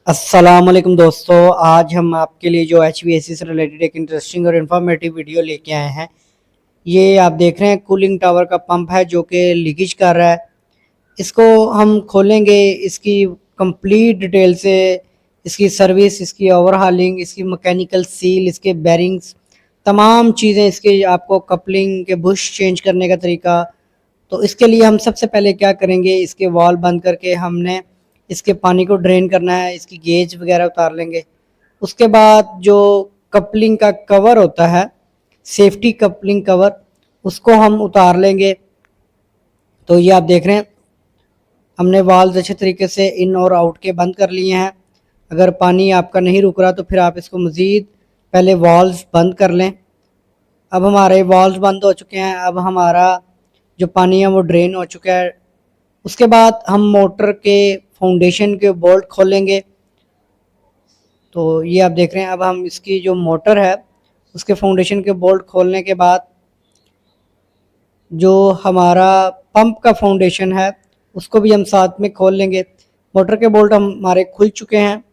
अस्सलामुअलैकुम दोस्तों, आज हम आपके लिए जो एचवीएसी से रिलेटेड एक इंटरेस्टिंग और इन्फॉर्मेटिव वीडियो लेके आए हैं। ये आप देख रहे हैं कूलिंग टावर का पंप है जो कि लीकेज कर रहा है। इसको हम खोलेंगे, इसकी कंप्लीट डिटेल से इसकी सर्विस, इसकी ओवरहालिंग, इसकी मैकेनिकल सील, इसके बेरिंग्स, तमाम चीज़ें, इसके आपको कपलिंग के बुश चेंज करने का तरीका। तो इसके लिए हम सबसे पहले क्या करेंगे, इसके वॉल बंद करके हमने इसके पानी को ड्रेन करना है, इसकी गेज वगैरह उतार लेंगे। उसके बाद जो कपलिंग का कवर होता है, सेफ्टी कपलिंग कवर, उसको हम उतार लेंगे। तो ये आप देख रहे हैं हमने वाल्व अच्छे तरीके से इन और आउट के बंद कर लिए हैं। अगर पानी आपका नहीं रुक रहा तो फिर आप इसको मज़ीद पहले वाल्व बंद कर लें। अब हमारे वाल्व बंद हो चुके हैं, अब हमारा जो पानी है वो ड्रेन हो चुका है। उसके बाद हम मोटर के फाउंडेशन के बोल्ट खोलेंगे। तो ये आप देख रहे हैं, अब हम इसकी जो मोटर है उसके फाउंडेशन के बोल्ट खोलने के बाद जो हमारा पंप का फाउंडेशन है उसको भी हम साथ में खोल लेंगे। मोटर के बोल्ट हमारे खुल चुके हैं।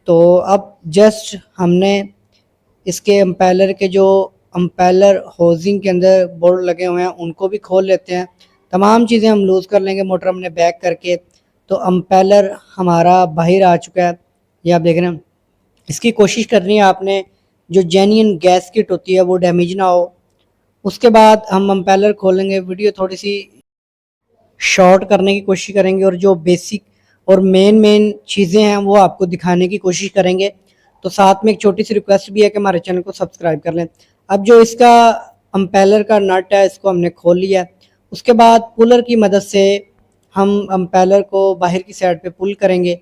तो अब जस्ट हमने इसके एम्पेलर के जो एम्पेलर होजिंग के अंदर बोल्ट लगे हुए हैं उनको भी खोल लेते हैं। तमाम चीज़ें हम लूज़ कर लेंगे मोटर हमने बैक करके। तो एम्पेलर हमारा बाहर आ चुका है, ये आप देख रहे हैं। इसकी कोशिश करनी है आपने जो जेन्युइन गैस किट होती है वो डैमेज ना हो। उसके बाद हम एम्पेलर खोलेंगे, वीडियो थोड़ी सी शॉर्ट करने की कोशिश करेंगे और जो बेसिक और मेन चीज़ें हैं वो आपको दिखाने की कोशिश करेंगे। तो साथ में एक छोटी सी रिक्वेस्ट भी है कि हमारे चैनल को सब्सक्राइब कर लें। अब जो इसका एम्पेलर का नट है इसको हमने खोल लिया है। उसके बाद पुलर की मदद से हम एम्पेलर को बाहर की साइड पे पुल करेंगे।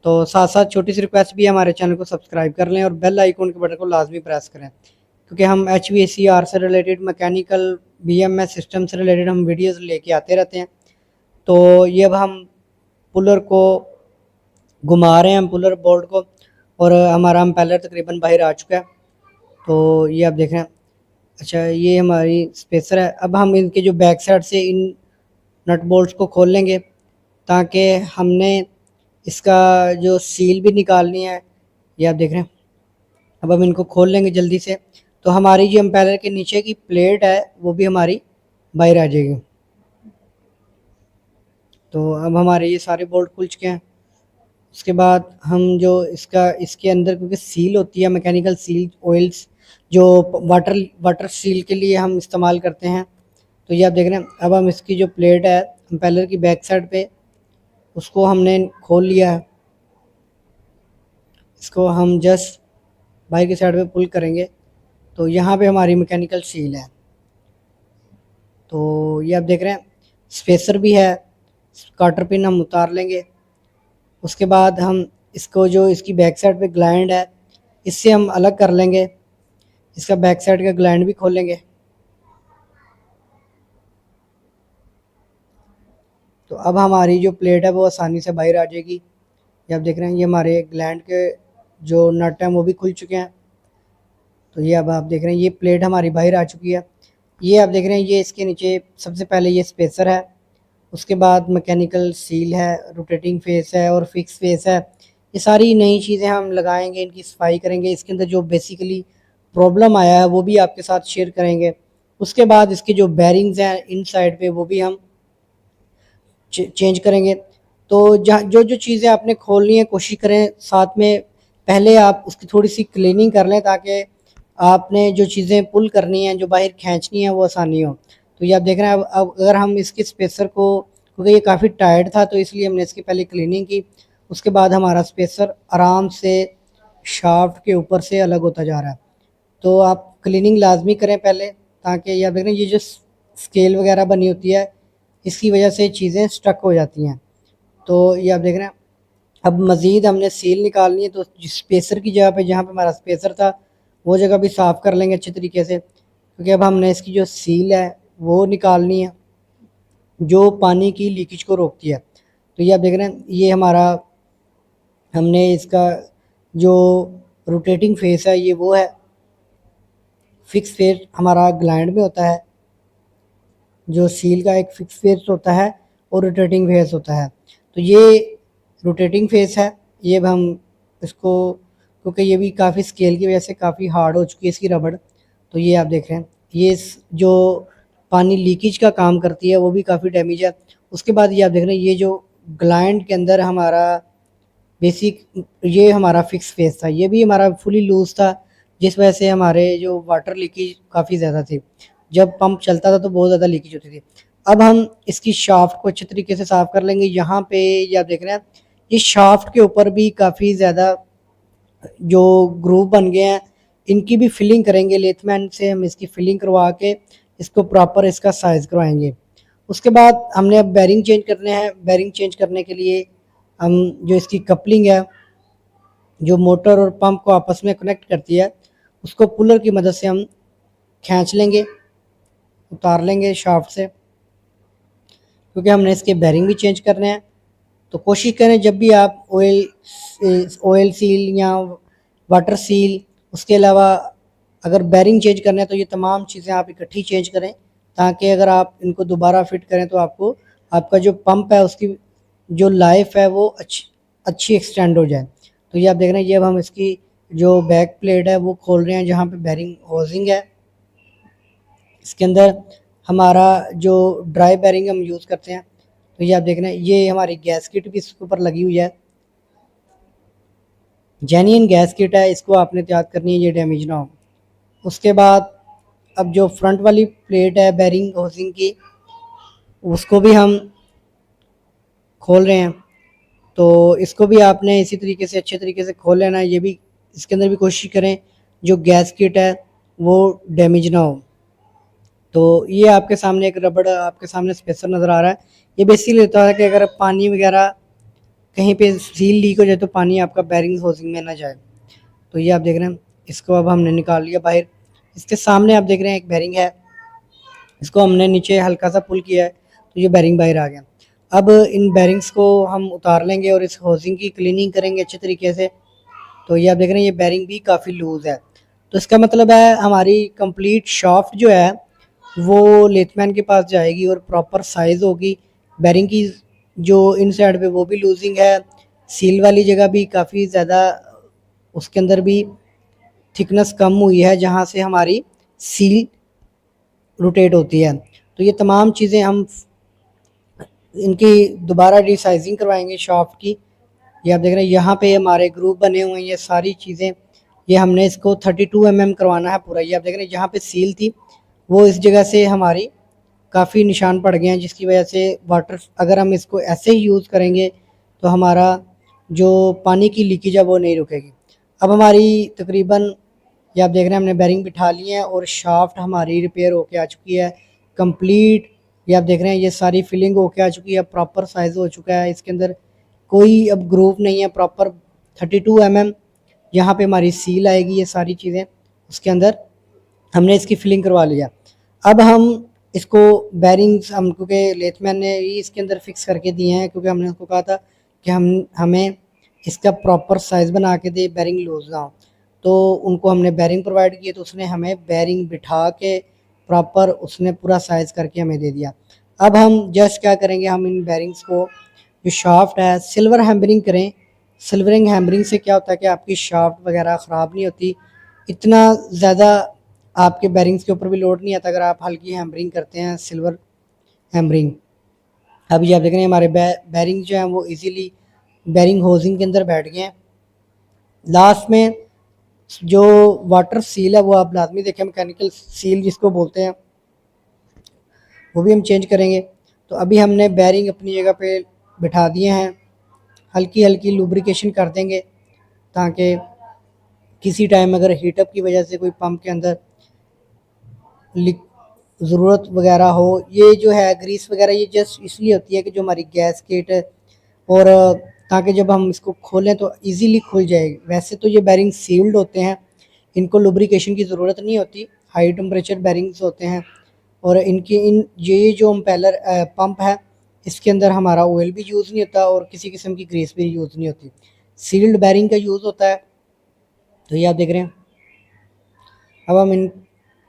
तो साथ साथ छोटी सी रिक्वेस्ट भी है, हमारे चैनल को सब्सक्राइब कर लें और बेल आइकन के बटन को लाजमी प्रेस करें, क्योंकि हम HVAC से रिलेटेड, मैकेनिकल BMS सिस्टम से रिलेटेड हम वीडियोज़ लेके आते रहते हैं। तो ये अब हम पुलर को घुमा रहे हैं, हम पुलर बोल्ट को, और हमारा एम्पेलर तकरीबन बाहर आ चुका है। तो ये आप देख रहे हैं। अच्छा, ये हमारी स्पेसर है। अब हम इनके जो बैक साइड से इन नट बोल्ट्स को खोल लेंगे, ताकि हमने इसका जो सील भी निकालनी है। ये आप देख रहे हैं। अब हम इनको खोल लेंगे जल्दी से, तो हमारी जो एम्पेलर के नीचे की प्लेट है वो भी हमारी बाहर आ जाएगी। तो अब हमारे ये सारे बोल्ट खुल चुके हैं। उसके बाद हम जो इसके अंदर, क्योंकि सील होती है मैकेनिकल सील, ऑयल्स जो वाटर सील के लिए हम इस्तेमाल करते हैं। तो ये आप देख रहे हैं। अब हम इसकी जो प्लेट है एम्पेलर की बैक साइड पे, उसको हमने खोल लिया है। इसको हम जस्ट बाहर की साइड पे पुल करेंगे, तो यहाँ पे हमारी मैकेनिकल सील है। तो ये आप देख रहे हैं, स्पेसर भी है। कार्टर पिन हम उतार लेंगे। उसके बाद हम इसको, जो इसकी बैक साइड पे ग्लैंड है, इससे हम अलग कर लेंगे। इसका बैक साइड का ग्लैंड भी खोलेंगे। तो अब हमारी जो प्लेट है वो आसानी से बाहर आ जाएगी। ये आप देख रहे हैं, ये हमारे ग्लैंड के जो नट हैं वो भी खुल चुके हैं। तो ये अब आप देख रहे हैं, ये प्लेट हमारी बाहर आ चुकी है। ये आप देख रहे हैं, ये इसके नीचे सबसे पहले ये स्पेसर है। उसके बाद मैकेनिकल सील है, रोटेटिंग फेस है और फिक्स फेस है। ये सारी नई चीज़ें हम लगाएंगे, इनकी सफाई करेंगे। इसके अंदर जो बेसिकली प्रॉब्लम आया है वो भी आपके साथ शेयर करेंगे। उसके बाद इसके जो बैरिंग्स हैं इन साइड पे वो भी हम चेंज करेंगे। तो जहाँ जो जो चीज़ें आपने खोलनी है कोशिश करें साथ में पहले आप उसकी थोड़ी सी क्लीनिंग कर लें, ताकि आपने जो चीज़ें पुल करनी हैं, जो बाहर खींचनी है, वो आसानी हो। तो ये आप देख रहे हैं। अब अगर हम इसके स्पेसर को, क्योंकि ये काफ़ी टाइट था तो इसलिए हमने इसकी पहले क्लीनिंग की। उसके बाद हमारा स्पेसर आराम से शाफ्ट के ऊपर से अलग होता जा रहा है। तो आप क्लीनिंग लाजमी करें पहले, ताकि ये आप देख रहे हैं, ये जो स्केल वगैरह बनी होती है इसकी वजह से चीज़ें स्टक हो जाती हैं। तो ये आप देख रहे हैं। अब मज़ीद हमने सील निकालनी है, तो स्पेसर की जगह पे, जहाँ पे हमारा स्पेसर था, वो जगह भी साफ़ कर लेंगे अच्छे तरीके से, क्योंकि अब हमने इसकी जो सील है वो निकालनी है, जो पानी की लीकेज को रोकती है। तो ये आप देख रहे हैं, ये हमारा, हमने इसका जो रोटेटिंग फेस है ये वो है। फिक्स फेस हमारा ग्लैंड में होता है। जो सील का एक फिक्स फेस होता है और रोटेटिंग फेस होता है। तो ये रोटेटिंग फेस है, ये अब हम इसको, क्योंकि ये भी काफ़ी स्केल की वजह से काफ़ी हार्ड हो चुकी है इसकी रबड़, तो ये आप देख रहे हैं ये जो पानी लीकेज का काम करती है वो भी काफ़ी डैमेज है। उसके बाद ये आप देख रहे हैं ये जो ग्लैंड के अंदर हमारा बेसिक ये हमारा फिक्स फेस था, ये भी हमारा फुली लूज़ था, जिस वजह से हमारे जो वाटर लीकेज काफ़ी ज़्यादा थी। जब पंप चलता था तो बहुत ज़्यादा लीकेज होती थी। अब हम इसकी शाफ्ट को अच्छे तरीके से साफ़ कर लेंगे। यहाँ पे ये आप देख रहे हैं ये शाफ्ट के ऊपर भी काफ़ी ज़्यादा जो ग्रूव बन गए हैं, इनकी भी फिलिंग करेंगे। लेथमैन से हम इसकी फिलिंग करवा के इसको प्रॉपर इसका साइज़ करवाएंगे। उसके बाद हमने अब बैरिंग चेंज करने हैं। बैरिंग चेंज करने के लिए हम जो इसकी कपलिंग है, जो मोटर और पंप को आपस में कनेक्ट करती है, उसको पुलर की मदद से हम खींच लेंगे, उतार लेंगे शाफ्ट से, क्योंकि हमने इसके बैरिंग भी चेंज करने हैं। तो कोशिश करें जब भी आप ऑयल सील या वाटर सील, उसके अलावा अगर बैरिंग चेंज करना है तो ये तमाम चीज़ें आप इकट्ठी चेंज करें, ताकि अगर आप इनको दोबारा फिट करें तो आपको आपका जो पंप है उसकी जो लाइफ है वो अच्छी एक्सटेंड हो जाए। तो ये आप देख रहे हैं ये अब हम इसकी जो बैक प्लेट है वो खोल रहे हैं, जहाँ पे बैरिंग होजिंग है। इसके अंदर हमारा जो ड्राई बैरिंग हम यूज़ करते हैं, तो ये आप देख रहे हैं ये हमारी गैस किट भी इसके ऊपर लगी हुई है। जेन्युइन गैस किट है, इसको आपने तैयार करनी है, ये डैमेज ना हो। उसके बाद अब जो फ्रंट वाली प्लेट है बैरिंग होजिंग की, उसको भी हम खोल रहे हैं। तो इसको भी आपने इसी तरीके से अच्छे तरीके से खोल लेना है। ये भी इसके अंदर भी कोशिश करें जो गैस किट है वो डैमेज ना हो। तो ये आपके सामने एक रबड़ आपके सामने स्पेसर नज़र आ रहा है। ये बेसिकली होता है कि अगर पानी वगैरह कहीं पे सील लीक हो जाए तो पानी आपका बैरिंग होजिंग में ना जाए। तो ये आप देख रहे हैं इसको अब हमने निकाल लिया बाहर। इसके सामने आप देख रहे हैं एक बैरिंग है, इसको हमने नीचे हल्का सा पुल किया है तो ये बैरिंग बाहर आ गया। अब इन बैरिंग्स को हम उतार लेंगे और इस होजिंग की क्लीनिंग करेंगे अच्छे तरीके से। तो ये आप देख रहे हैं ये बैरिंग भी काफ़ी लूज़ है। तो इसका मतलब है हमारी कंप्लीट शाफ्ट जो है वो लेथमैन के पास जाएगी और प्रॉपर साइज़ होगी। बैरिंग की जो इन साइड पे वो भी लूजिंग है, सील वाली जगह भी काफ़ी ज़्यादा उसके अंदर भी थिकनेस कम हुई है, जहाँ से हमारी सील रोटेट होती है। तो ये तमाम चीज़ें हम इनकी दोबारा रिसाइजिंग करवाएंगे शाफ्ट की। ये आप देख रहे हैं यहाँ पे हमारे ग्रुप बने हुए हैं, ये सारी चीज़ें ये हमने इसको 32 mm करवाना है पूरा। ये आप देख रहे हैं जहाँ पे सील थी वो इस जगह से हमारी काफ़ी निशान पड़ गए हैं, जिसकी वजह से वाटर अगर हम इसको ऐसे ही यूज़ करेंगे तो हमारा जो पानी की लीकेज है वो नहीं रुकेगी। अब हमारी तकरीबन ये आप देख रहे हैं हमने बैरिंग बिठा लिए हैं और शाफ्ट हमारी रिपेयर होके आ चुकी है कंप्लीट। ये आप देख रहे हैं ये सारी फिलिंग होके आ चुकी है, प्रॉपर साइज़ हो चुका है, इसके अंदर कोई अब ग्रूव नहीं है, प्रॉपर 32 mm यहाँ पे हमारी सील आएगी। ये सारी चीज़ें उसके अंदर हमने इसकी फिलिंग करवा लिया। अब हम इसको बैरिंग्स हम क्योंकि लेथमैन ने ही इसके अंदर फिक्स करके दिए हैं, क्योंकि हमने उसको कहा था कि हमें इसका प्रॉपर साइज़ बना के दे, बैरिंग लूज़ ना हो। तो उनको हमने बैरिंग प्रोवाइड किए तो उसने हमें बैरिंग बिठा के प्रॉपर उसने पूरा साइज़ करके हमें दे दिया। अब हम जस्ट क्या करेंगे, हम इन बैरिंग्स को जो शाफ्ट है सिल्वर हैमरिंग करें। सिल्वरिंग हैमरिंग से क्या होता है कि आपकी शाफ्ट वगैरह ख़राब नहीं होती, इतना ज़्यादा आपके बैरिंग्स के ऊपर भी लोड नहीं आता अगर आप हल्की हैमरिंग करते हैं सिल्वर हैमरिंग। अब ये आप देख रहे हैं हमारे बैरिंग जो हैं वो इजीली बैरिंग होजिंग के अंदर बैठ गए हैं। लास्ट में जो वाटर सील है वो आप लाजमी देखें, मैकेनिकल सील जिसको बोलते हैं, वो भी हम चेंज करेंगे। तो अभी हमने बैरिंग अपनी जगह पे बिठा दिए हैं, हल्की हल्की लुब्रिकेशन कर देंगे ताकि किसी टाइम अगर हीटअप की वजह से कोई पंप के अंदर ज़रूरत वगैरह हो। ये जो है ग्रीस वगैरह ये जस्ट इसलिए होती है कि जो हमारी गैस किट और ताकि जब हम इसको खोलें तो इजीली खुल जाए। वैसे तो ये बैरिंग सील्ड होते हैं, इनको लुब्रिकेशन की ज़रूरत नहीं होती, हाई टेम्परेचर बैरिंग्स होते हैं। और इनकी ये जो इम्पेलर पंप है इसके अंदर हमारा ऑयल भी यूज़ नहीं होता और किसी किस्म की ग्रीस भी यूज़ नहीं होती, सील्ड बैरिंग का यूज़ होता है। तो ये आप देख रहे हैं अब हम इन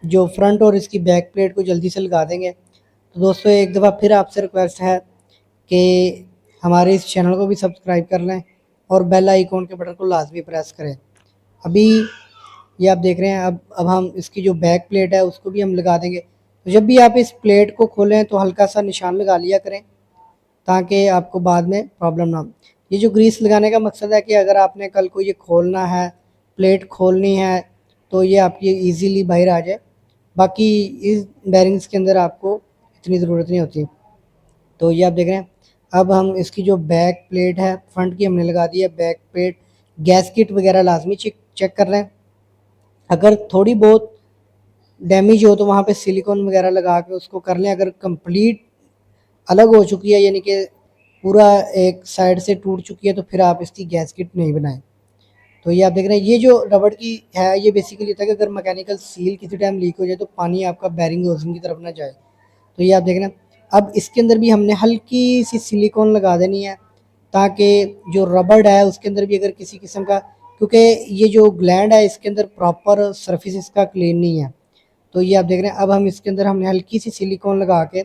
जो फ्रंट और इसकी बैक प्लेट को जल्दी से लगा देंगे। तो दोस्तों एक दफ़ा फिर आपसे रिक्वेस्ट है कि हमारे इस चैनल को भी सब्सक्राइब कर लें और बेल आइकॉन के बटन को लाजमी प्रेस करें। अभी ये आप देख रहे हैं। अब हम इसकी जो बैक प्लेट है उसको भी हम लगा देंगे। तो जब भी आप इस प्लेट को खोलें तो हल्का सा निशान लगा लिया करें ताकि आपको बाद में प्रॉब्लम ना हो। ये जो ग्रीस लगाने का मकसद है कि अगर आपने कल को ये खोलना है, प्लेट खोलनी है, तो ये आपकी ईजीली बाहर आ जाए। बाकी इस बैरिंग्स के अंदर आपको इतनी ज़रूरत नहीं होती। तो ये आप देख रहे हैं। अब हम इसकी जो बैक प्लेट है, फ्रंट की हमने लगा दी है बैक प्लेट। गैस किट वगैरह लाजमी चेक कर रहे हैं। अगर थोड़ी बहुत डैमेज हो तो वहाँ पे सिलिकॉन वगैरह लगा के उसको कर लें। अगर कंप्लीट अलग हो चुकी है, यानी कि पूरा एक साइड से टूट चुकी है, तो फिर आप इसकी गैस किट नहीं बनाएं। तो ये आप देख रहे हैं। ये जो रबड़ की है ये बेसिकली होता है कि अगर मैकेनिकल सील किसी टाइम लीक हो जाए तो पानी आपका बैरिंग होजिंग की तरफ ना जाए। तो ये आप देख रहे हैं। अब इसके अंदर भी हमने हल्की सी सिलिकॉन लगा देनी है ताकि जो रबड़ है उसके अंदर भी अगर किसी किस्म का, क्योंकि ये जो ग्लैंड है इसके अंदर प्रॉपर सरफेस इसका क्लीन नहीं है। तो ये आप देख रहे हैं। अब हम इसके अंदर हमने हल्की सी सिलिकॉन लगा के,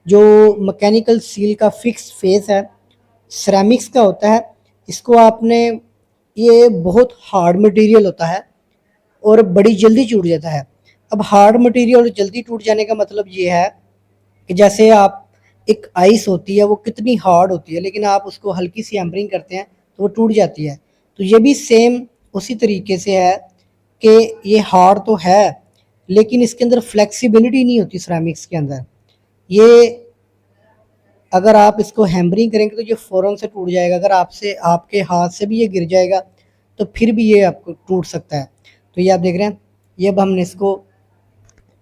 जो मैकेनिकल सील का फिक्स फेस है सिरेमिक्स का होता है, इसको आपने, ये बहुत हार्ड मटेरियल होता है और बड़ी जल्दी टूट जाता है। अब हार्ड मटेरियल जल्दी टूट जाने का मतलब ये है कि जैसे आप, एक आइस होती है वो कितनी हार्ड होती है, लेकिन आप उसको हल्की सी हैमरिंग करते हैं तो वो टूट जाती है। तो ये भी सेम उसी तरीके से है कि ये हार्ड तो है लेकिन इसके अंदर फ्लेक्सिबिलिटी नहीं होती सिरेमिक्स के अंदर। ये अगर आप इसको हैमरिंग करेंगे तो ये फ़ौरन से टूट जाएगा। अगर आपसे, आपके हाथ से भी ये गिर जाएगा तो फिर भी ये आपको टूट सकता है। तो ये आप देख रहे हैं। ये अब हमने इसको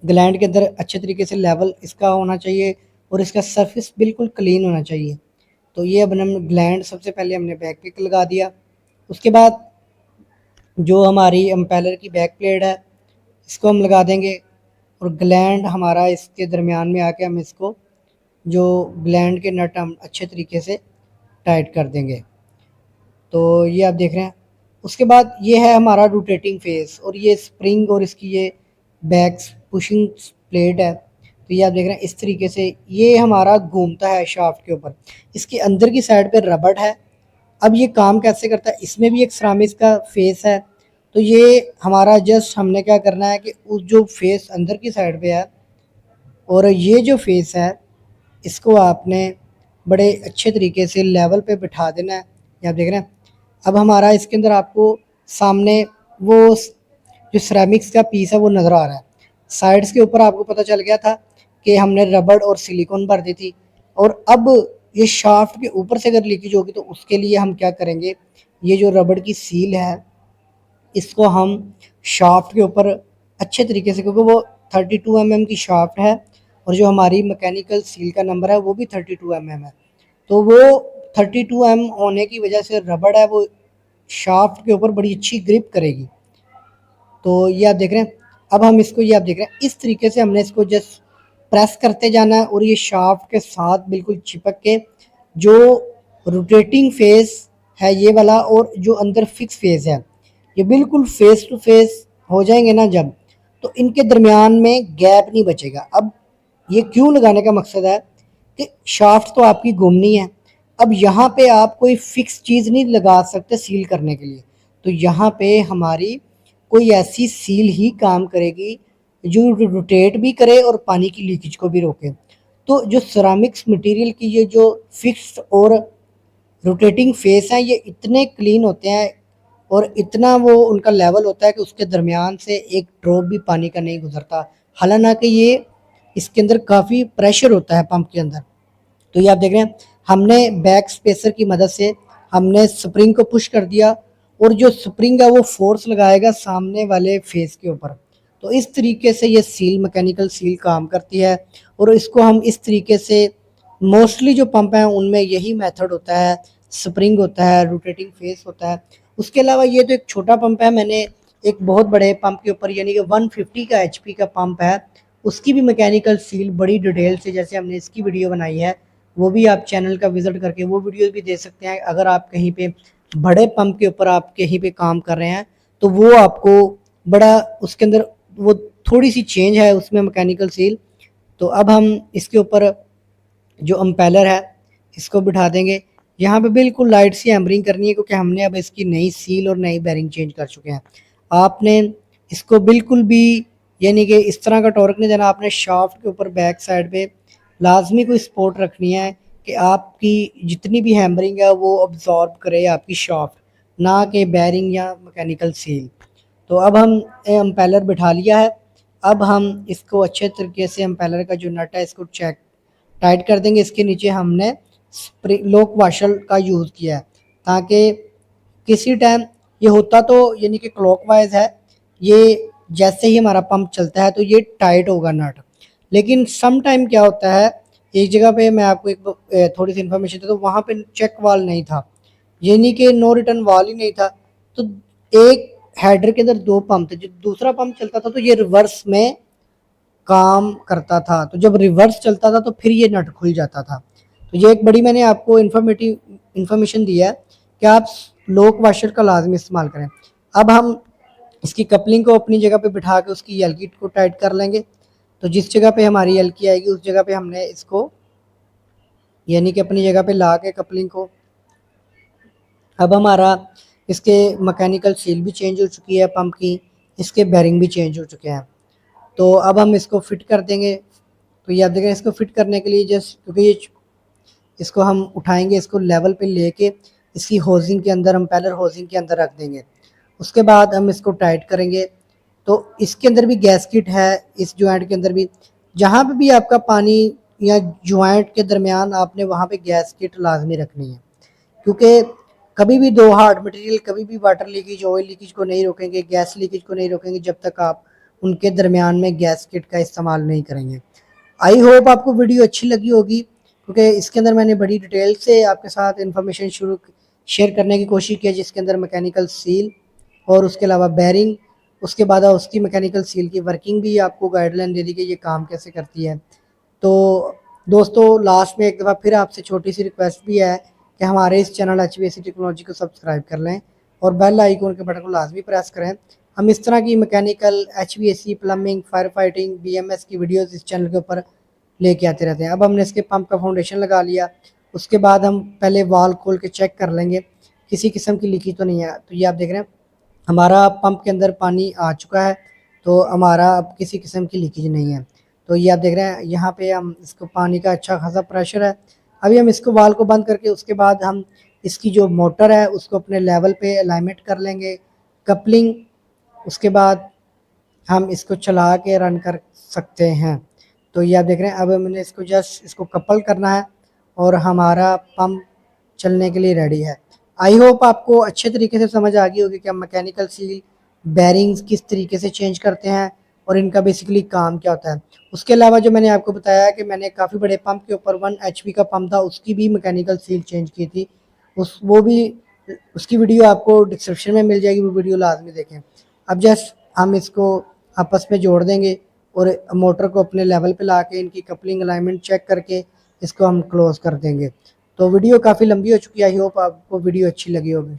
ग्लैंड के अंदर अच्छे तरीके से लेवल इसका होना चाहिए और इसका सरफेस बिल्कुल क्लीन होना चाहिए। तो ये अब हम ग्लैंड सबसे पहले हमने बैक पिक लगा दिया। उसके बाद जो हमारी एम्पेलर की बैक प्लेट है इसको हम लगा देंगे और ग्लैंड हमारा इसके दरमियान में आके हम इसको, जो ग्लैंड के नट हम अच्छे तरीके से टाइट कर देंगे। तो ये आप देख रहे हैं। उसके बाद ये है हमारा रोटेटिंग फेस और ये स्प्रिंग और इसकी ये बैक पुशिंग प्लेट है। तो ये आप देख रहे हैं इस तरीके से ये हमारा घूमता है शाफ्ट के ऊपर। इसके अंदर की साइड पे रबड़ है। अब ये काम कैसे करता है, इसमें भी एक सिरेमिक्स का फेस है। तो ये हमारा जस्ट हमने क्या करना है कि उस जो फेस अंदर की साइड पे है और ये जो फेस है इसको आपने बड़े अच्छे तरीके से लेवल पे बिठा देना है। ये आप देख रहे हैं। अब हमारा इसके अंदर आपको सामने वो जो सिरेमिक्स का पीस है वो नज़र आ रहा है। साइड्स के ऊपर आपको पता चल गया था कि हमने रबड़ और सिलिकॉन भर दी थी। और अब ये शाफ्ट के ऊपर से अगर लीकेज होगी तो उसके लिए हम क्या करेंगे, ये जो रबड़ की सील है इसको हम शाफ्ट के ऊपर अच्छे तरीके से, क्योंकि वो 32 mm की शाफ्ट है और जो हमारी मैकेनिकल सील का नंबर है वो भी 32 mm है। तो वो 32 mm होने की वजह से रबड़ है वो शाफ्ट के ऊपर बड़ी अच्छी ग्रिप करेगी। तो ये आप देख रहे हैं। अब हम इसको, ये आप देख रहे हैं इस तरीके से हमने इसको जस्ट प्रेस करते जाना है और ये शाफ्ट के साथ बिल्कुल चिपक के, जो रोटेटिंग फेस है ये वाला और जो अंदर फिक्स फेस है ये बिल्कुल फेस टू फेस हो जाएंगे ना जब, तो इनके दरमियान में गैप नहीं बचेगा। अब ये क्यों लगाने का मकसद है कि शाफ्ट तो आपकी घूमनी है। अब यहाँ पे आप कोई फिक्स चीज़ नहीं लगा सकते सील करने के लिए। तो यहाँ पे हमारी कोई ऐसी सील ही काम करेगी जो रोटेट भी करे और पानी की लीकेज को भी रोके। तो जो सिरेमिक्स मटेरियल की ये जो फिक्स और रोटेटिंग फेस हैं ये इतने क्लीन होते हैं और इतना वो उनका लेवल होता है कि उसके दरमियान से एक ड्रॉप भी पानी का नहीं गुजरता। हालांकि ये इसके अंदर काफ़ी प्रेशर होता है पंप के अंदर। तो ये आप देख रहे हैं हमने बैक स्पेसर की मदद से हमने स्प्रिंग को पुश कर दिया और जो स्प्रिंग है वो फोर्स लगाएगा सामने वाले फेस के ऊपर। तो इस तरीके से ये सील, मैकेनिकल सील काम करती है और इसको हम इस तरीके से, मोस्टली जो पंप हैं उनमें यही मेथड होता है, स्प्रिंग होता है, रोटेटिंग फेस होता है। उसके अलावा ये तो एक छोटा पंप है, मैंने एक बहुत बड़े पंप के ऊपर यानी कि 150 का HP का पंप है उसकी भी मैकेनिकल सील बड़ी डिटेल से, जैसे हमने इसकी वीडियो बनाई है, वो भी आप चैनल का विजिट करके वो वीडियो भी देख सकते हैं। अगर आप कहीं पे बड़े पंप के ऊपर आप कहीं पे काम कर रहे हैं तो वो आपको बड़ा उसके अंदर वो थोड़ी सी चेंज है उसमें मैकेनिकल सील। तो अब हम इसके ऊपर जो अम्पेलर है इसको बिठा देंगे। यहाँ पे बिल्कुल लाइट सी हैमरिंग करनी है, क्योंकि हमने अब इसकी नई सील और नई बेरिंग चेंज कर चुके हैं। आपने इसको बिल्कुल भी यानी कि इस तरह का टॉर्क नहीं देना, आपने शाफ्ट के ऊपर बैक साइड पे लाजमी कोई सपोर्ट रखनी है कि आपकी जितनी भी हैमरिंग है वो अब्जॉर्ब करे आपकी शाफ्ट, ना कि बैरिंग या मैकेनिकल सील। तो अब हम एम्पेलर बिठा लिया है। अब हम इसको अच्छे तरीके से एम्पेलर का जो नट है इसको चेक टाइट कर देंगे। इसके नीचे हमने स्प्रिंग लॉक वाशर का यूज़ किया है, ताकि किसी टाइम ये होता तो यानी कि क्लॉकवाइज है, ये जैसे ही हमारा पंप चलता है तो ये टाइट होगा नट। लेकिन सम टाइम क्या होता है, एक जगह पे मैं आपको एक थोड़ी सी इन्फॉर्मेशन देता हूँ, वहाँ पे चेक वाल नहीं था, यानी कि नो रिटर्न वाल ही नहीं था। तो एक हेडर के अंदर दो पंप थे, जब दूसरा पंप चलता था तो ये रिवर्स में काम करता था, तो जब रिवर्स चलता था तो फिर ये नट खुल जाता था। तो ये एक बड़ी मैंने आपको इन्फॉर्मेशन दी है कि आप लॉक वाशर का लाजमी इस्तेमाल करें। अब हम इसकी कपलिंग को अपनी जगह पे बिठा के उसकी यल की को टाइट कर लेंगे। तो जिस जगह पे हमारी यल की आएगी उस जगह पे हमने इसको यानी कि अपनी जगह पे ला के कपलिंग को, अब हमारा इसके मैकेनिकल सील भी चेंज हो चुकी है पंप की, इसके बेरिंग भी चेंज हो चुके हैं। तो अब हम इसको फिट कर देंगे। तो ये आप देखें, इसको फिट करने के लिए जस्ट क्योंकि ये इसको हम उठाएंगे, इसको लेवल पे लेके इसकी होजिंग के अंदर, एम्पेलर होजिंग के अंदर रख देंगे। उसके बाद हम इसको टाइट करेंगे। तो इसके अंदर भी गैसकिट है, इस जॉइंट के अंदर भी, जहाँ पे भी आपका पानी या जॉइंट के दरमियान आपने वहाँ पे गैसकिट लाजमी रखनी है, क्योंकि कभी भी दो हार्ड मटेरियल कभी भी वाटर लीकेज, ऑयल लीकेज को नहीं रोकेंगे, गैस लीकेज को नहीं रोकेंगे जब तक आप उनके दरमियान में गैसकिट का इस्तेमाल नहीं करेंगे। आई होप आपको वीडियो अच्छी लगी होगी, क्योंकि इसके अंदर मैंने बड़ी डिटेल से आपके साथ इन्फॉर्मेशन शेयर करने की कोशिश की है, जिसके अंदर मैकेनिकल सील और उसके अलावा बैरिंग, उसके बाद उसकी मैकेनिकल सील की वर्किंग भी आपको गाइडलाइन दे दी कि ये काम कैसे करती है। तो दोस्तों लास्ट में एक दफ़ा फिर आपसे छोटी सी रिक्वेस्ट भी है कि हमारे इस चैनल HVAC टेक्नोलॉजी को सब्सक्राइब कर लें और बेल आइकन के बटन को लाजमी प्रेस करें। हम इस तरह की mechanical, HVAC, plumbing, fire fighting, BMS की वीडियोस इस चैनल के ऊपर लेके आते रहते हैं। अब हमने इसके पंप का फाउंडेशन लगा लिया, उसके बाद हम पहले वाल खोल के चेक कर लेंगे किसी किस्म की लीकेज तो नहीं है। तो ये आप देख रहे हैं हमारा पंप के अंदर पानी आ चुका है, तो हमारा अब किसी किस्म की लीकेज नहीं है। तो ये आप देख रहे हैं यहाँ पे हम इसको पानी का अच्छा खासा प्रेशर है। अभी हम इसको वाल को बंद करके उसके बाद हम इसकी जो मोटर है उसको अपने लेवल पे अलाइनमेंट कर लेंगे, कपलिंग, उसके बाद हम इसको चला के रन कर सकते हैं। तो ये आप देख रहे हैं अब हमने इसको जस्ट इसको कपल करना है और हमारा पंप चलने के लिए रेडी है। आई होप आपको अच्छे तरीके से समझ आ गई होगी कि हम मैकेनिकल सील, बैरिंग्स किस तरीके से चेंज करते हैं और इनका बेसिकली काम क्या होता है। उसके अलावा जो मैंने आपको बताया कि मैंने काफ़ी बड़े पंप के ऊपर 1 HP का पंप था, उसकी भी मैकेनिकल सील चेंज की थी, वो भी उसकी वीडियो आपको डिस्क्रिप्शन में मिल जाएगी, वो वीडियो लाजमी देखें। अब जस्ट हम इसको आपस में जोड़ देंगे और मोटर को अपने लेवल पे ला के इनकी कपलिंग अलाइनमेंट चेक करके इसको हम क्लोज कर देंगे। तो वीडियो काफ़ी लंबी हो चुकी है, आई होप आपको वीडियो अच्छी लगी होगी।